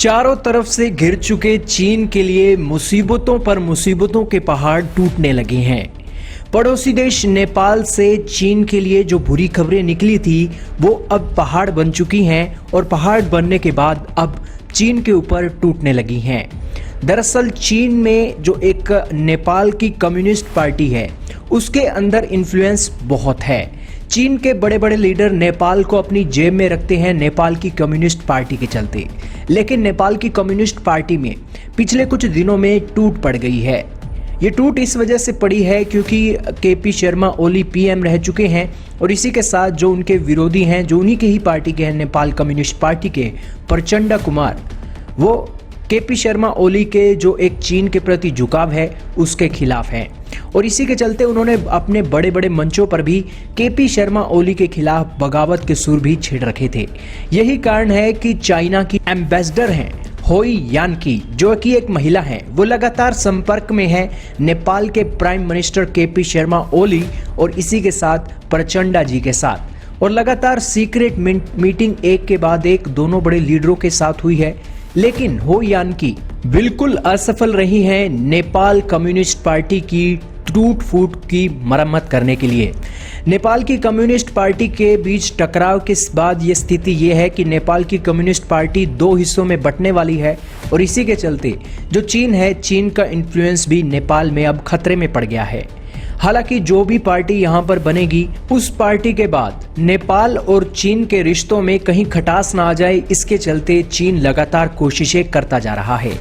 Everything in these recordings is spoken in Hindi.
चारों तरफ से घिर चुके चीन के लिए मुसीबतों पर मुसीबतों के पहाड़ टूटने लगे हैं। पड़ोसी देश नेपाल से चीन के लिए जो बुरी खबरें निकली थी वो अब पहाड़ बन चुकी हैं और पहाड़ बनने के बाद अब चीन के ऊपर टूटने लगी हैं। दरअसल चीन में जो एक नेपाल की कम्युनिस्ट पार्टी है उसके अंदर इन्फ्लुएंस बहुत है। चीन के बड़े बड़े लीडर नेपाल को अपनी जेब में रखते हैं नेपाल की कम्युनिस्ट पार्टी के चलते, लेकिन नेपाल की कम्युनिस्ट पार्टी में पिछले कुछ दिनों में टूट पड़ गई है। ये टूट इस वजह से पड़ी है क्योंकि केपी शर्मा ओली पीएम रह चुके हैं और इसी के साथ जो उनके विरोधी हैं, जो उन्हीं के ही पार्टी के हैं, नेपाल कम्युनिस्ट पार्टी के प्रचंडा कुमार, वो केपी शर्मा ओली के जो एक चीन के प्रति झुकाव है उसके खिलाफ हैं और इसी के चलते उन्होंने अपने बड़े बड़े मंचों पर भी केपी शर्मा ओली के खिलाफ बगावत के सुर भी छेड़ रखे थे। यही कारण है कि चाइना की एम्बेसडर हैं होई यानकी, जो कि एक महिला हैं, वो लगातार संपर्क में है नेपाल के prime minister KP Sharma Oli और इसी के साथ प्रचंडा जी के साथ, और लगातार सीक्रेट मीटिंग एक के बाद एक दोनों बड़े लीडरों के साथ हुई है। लेकिन हो यानकी बिल्कुल असफल रही हैं नेपाल कम्युनिस्ट पार्टी की टूट फूट की मरम्मत करने के लिए। नेपाल की कम्युनिस्ट पार्टी के बीच टकराव के बाद ये स्थिति ये है कि नेपाल की कम्युनिस्ट पार्टी दो हिस्सों में बंटने वाली है और इसी के चलते जो चीन है, चीन का इन्फ्लुएंस भी नेपाल में अब खतरे में पड़ गया है। हालांकि जो भी पार्टी यहाँ पर बनेगी उस पार्टी के बाद नेपाल और चीन के रिश्तों में कहीं खटास ना आ जाए, इसके चलते चीन लगातार कोशिशें करता जा रहा है।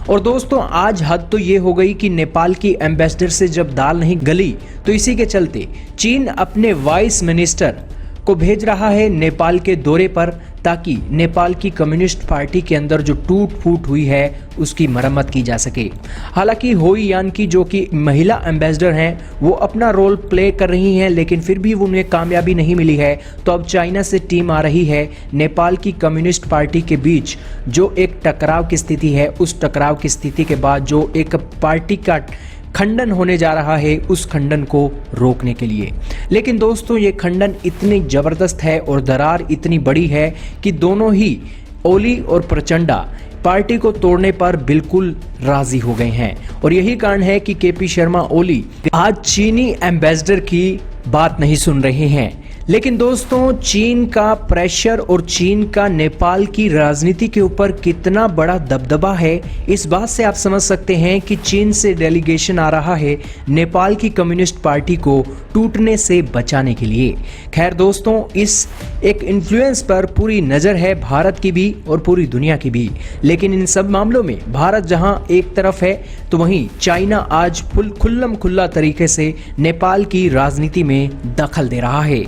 और दोस्तों, आज हद तो ये हो गई कि नेपाल की एम्बेसडर से जब दाल नहीं गली तो इसी के चलते चीन अपने वाइस मिनिस्टर को भेज रहा है नेपाल के दौरे पर, ताकि नेपाल की कम्युनिस्ट पार्टी के अंदर जो टूट फूट हुई है उसकी मरम्मत की जा सके। हालांकि होई यानकी जो कि महिला एम्बेसडर हैं वो अपना रोल प्ले कर रही हैं, लेकिन फिर भी उन्हें कामयाबी नहीं मिली है। तो अब चाइना से टीम आ रही है नेपाल की कम्युनिस्ट पार्टी के बीच जो एक टकराव की स्थिति है, उस टकराव की स्थिति के बाद जो एक पार्टी का खंडन होने जा रहा है उस खंडन को रोकने के लिए। लेकिन दोस्तों, ये खंडन इतनी जबरदस्त है और दरार इतनी बड़ी है कि दोनों ही ओली और प्रचंडा पार्टी को तोड़ने पर बिल्कुल राजी हो गए हैं और यही कारण है कि केपी शर्मा ओली आज चीनी एम्बेसडर की बात नहीं सुन रहे हैं। लेकिन दोस्तों, चीन का प्रेशर और चीन का नेपाल की राजनीति के ऊपर कितना बड़ा दबदबा है इस बात से आप समझ सकते हैं कि चीन से डेलीगेशन आ रहा है नेपाल की कम्युनिस्ट पार्टी को टूटने से बचाने के लिए। खैर दोस्तों, इस एक इन्फ्लुएंस पर पूरी नज़र है भारत की भी और पूरी दुनिया की भी, लेकिन इन सब मामलों में भारत जहां एक तरफ है तो वहीं चाइना आज खुल्लम खुल्ला तरीके से नेपाल की राजनीति में दखल दे रहा है।